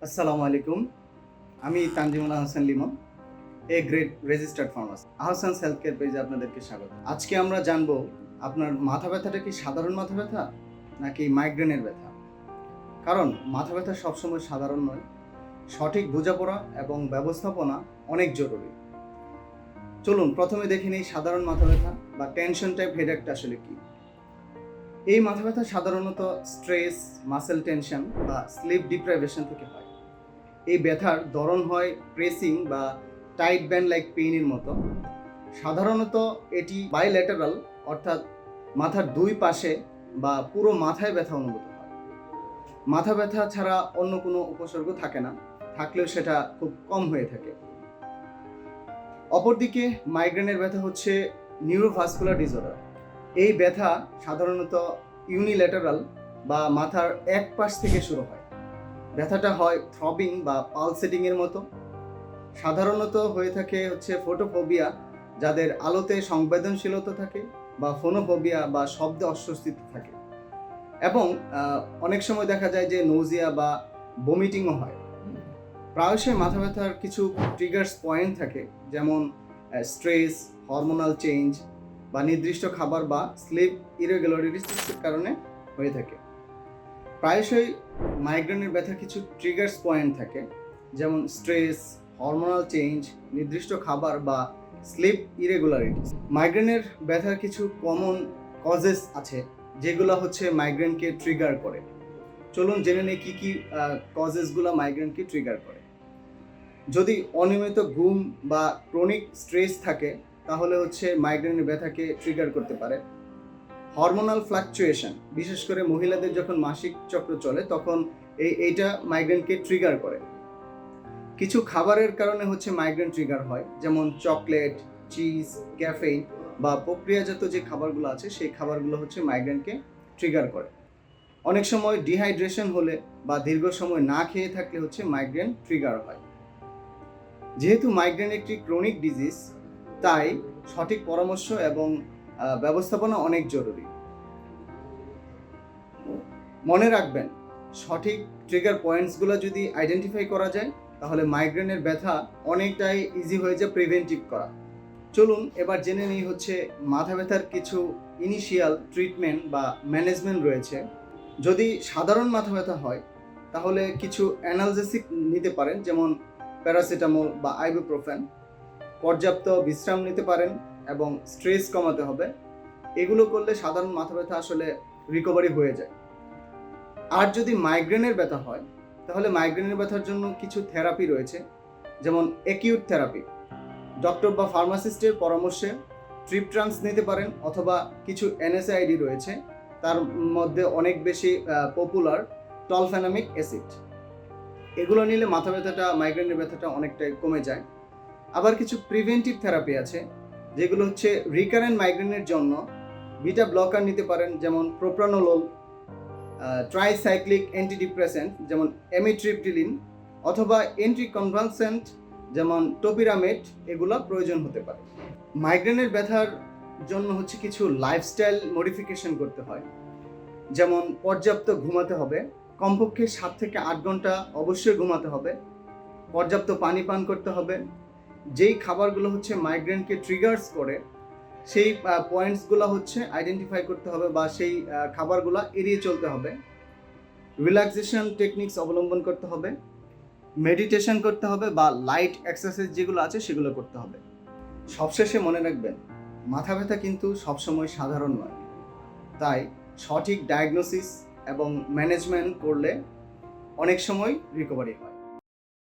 আসসালামু আলাইকুম। আমি Tanjimul Ahsan Limon, A grade registered pharmacist. Ahsan health care পেজে আপনাদেরকে স্বাগত। আজকে আমরা জানবো আপনার মাথা ব্যথাটা কি সাধারণ মাথা ব্যথা নাকি মাইগ্রেনের ব্যথা। কারণ মাথা ব্যথা সবসময় সাধারণ নয়, সঠিক বোঝাপড়া এবং ব্যবস্থাপনা অনেক জরুরি। চলুন প্রথমে দেখে নিই সাধারণ মাথা ব্যথা বা টেনশন টাইপ হেডেকটা আসলে কি। এই মাথা ব্যথা সাধারণত স্ট্রেস, মাসেল টেনশন বা স্লিপ ডিপ্রাইভেশন থেকে হয়। এই ব্যথার ধরন হয় প্রেসিং বা টাইট ব্যান্ড লাইক পেইনের মতো। সাধারণত এটি বাইল্যাটারাল, অর্থাৎ মাথার দুই পাশে বা পুরো মাথায় ব্যথা অনুভূত হয়। মাথা ব্যথা ছাড়া অন্য কোনো উপসর্গ থাকে না, থাকলেও সেটা খুব কম হয়ে থাকে। অপরদিকে মাইগ্রেনের ব্যথা হচ্ছে নিউরোভাস্কুলার ডিসঅর্ডার। এই ব্যথা সাধারণত ইউনিল্যাটারাল বা মাথার এক পাশ থেকে শুরু হয়। ব্যথাটা হয় থ্রবিং বা পালসেটিং এর মতো। সাধারণত হয়ে থাকে হচ্ছে ফোটোফোবিয়া, যাদের আলোতে সংবেদনশীলতা থাকে, বা ফোনোফোবিয়া বা শব্দে অস্বস্তিতে থাকে। এবং অনেক সময় দেখা যায় যে নোজিয়া বা বমিটিংও হয়। প্রায়শই মাথা ব্যথার কিছু ট্রিগার্স পয়েন্ট থাকে, যেমন স্ট্রেস, হরমোনাল চেঞ্জ বা নির্দিষ্ট খাবার বা স্লিপ ইরেগুলারিটিসের কারণে হয়ে থাকে। প্রায়শই মাইগ্রেনের ব্যথার কিছু ট্রিগার্স পয়েন্ট থাকে, যেমন স্ট্রেস, হরমোনাল চেঞ্জ, নির্দিষ্ট খাবার বা স্লিপ ইরেগুলারিটিস। মাইগ্রেনের ব্যথার কিছু কমন কজেস আছে, যেগুলো হচ্ছে মাইগ্রেনকে ট্রিগার করে। চলুন জেনে নেই কী কী কজেসগুলো মাইগ্রেনকে ট্রিগার করে। যদি অনিয়মিত ঘুম বা ক্রনিক স্ট্রেস থাকে, তাহলে হচ্ছে মাইগ্রেনের ব্যথাকে ট্রিগার করতে পারে। হরমোনাল ফ্লাকচুয়েশন, বিশেষ করে মহিলাদের যখন মাসিক চক্র চলে তখন এইটা মাইগ্রেনকে ট্রিগার করে। কিছু খাবারের কারণে হচ্ছে মাইগ্রেন ট্রিগার হয়, যেমন চকলেট, চিজ, ক্যাফেইন বা প্রক্রিয়াজাত যে খাবারগুলো আছে সেই খাবারগুলো হচ্ছে মাইগ্রেনকে ট্রিগার করে। অনেক সময় ডিহাইড্রেশন হলে বা দীর্ঘ সময় না খেয়ে থাকলে হচ্ছে মাইগ্রেন ট্রিগার হয়। যেহেতু মাইগ্রেন একটি ক্রনিক ডিজিজ, তাই সঠিক পরামর্শ এবং ব্যবস্থাপনা অনেক জরুরি। মনে রাখবেন, সঠিক ট্রিগার পয়েন্টসগুলো যদি আইডেন্টিফাই করা যায়, তাহলে মাইগ্রেনের ব্যথা অনেকটাই ইজি হয়ে যায় প্রিভেন্টিভ করা। চলুন এবার জেনে নিই হচ্ছে মাথা ব্যথার কিছু ইনিশিয়াল ট্রিটমেন্ট বা ম্যানেজমেন্ট রয়েছে। যদি সাধারণ মাথা ব্যথা হয়, তাহলে কিছু অ্যানালজেসিক নিতে পারেন, যেমন প্যারাসিটামল বা আইবুপ্রোফেন। পর্যাপ্ত বিশ্রাম নিতে পারেন এবং স্ট্রেস কমাতে হবে। এগুলো করলে সাধারণ মাথা ব্যথা আসলে রিকভারি হয়ে যায়। আর যদি মাইগ্রেনের ব্যথা হয়, তাহলে মাইগ্রেনের ব্যথার জন্য কিছু থেরাপি রয়েছে, যেমন অ্যাকিউট থেরাপি। ডক্টর বা ফার্মাসিস্টের পরামর্শে ট্রিপট্রান্স নিতে পারেন, অথবা কিছু এনএসআইডি রয়েছে, তার মধ্যে অনেক বেশি পপুলার টলফেনামিক অ্যাসিড। এগুলো নিলে মাথা ব্যথাটা, মাইগ্রেনের ব্যথাটা অনেকটাই কমে যায়। আবার কিছু প্রিভেন্টিভ থেরাপি আছে, যেগুলো হচ্ছে রিকারেন্ট মাইগ্রেনের জন্য বিটা ব্লকার নিতে পারেন, যেমন প্রোপ্রানোলোল, ট্রাইসাইক্লিক অ্যান্টিডিপ্রেসেন্ট যেমন এমিট্রিপটিলিন, অথবা অ্যান্টিকনভালসেন্ট যেমন টোপিরামেট, এগুলো প্রয়োজন হতে পারে। মাইগ্রেনের ব্যথার জন্য হচ্ছে কিছু লাইফস্টাইল মডিফিকেশন করতে হয়, যেমন পর্যাপ্ত ঘুমাতে হবে, কমপক্ষে 7 থেকে 8 ঘন্টা অবশ্যই ঘুমাতে হবে। পর্যাপ্ত পানি পান করতে হবে। যেই খাবারগুলো হচ্ছে মাইগ্রেনকে ট্রিগার্স করে, সেই পয়েন্টসগুলো হচ্ছে আইডেন্টিফাই করতে হবে, বা সেই খাবারগুলো এড়িয়ে চলতে হবে। রিল্যাক্সেশন টেকনিক্স অবলম্বন করতে হবে, মেডিটেশন করতে হবে, বা লাইট এক্সারসাইজ যেগুলো আছে সেগুলো করতে হবে। সবশেষে মনে রাখবেন, মাথা ব্যথা কিন্তু সবসময় সাধারণ নয়, তাই সঠিক ডায়াগনোসিস এবং ম্যানেজমেন্ট করলে অনেক সময় রিকভারি হয়।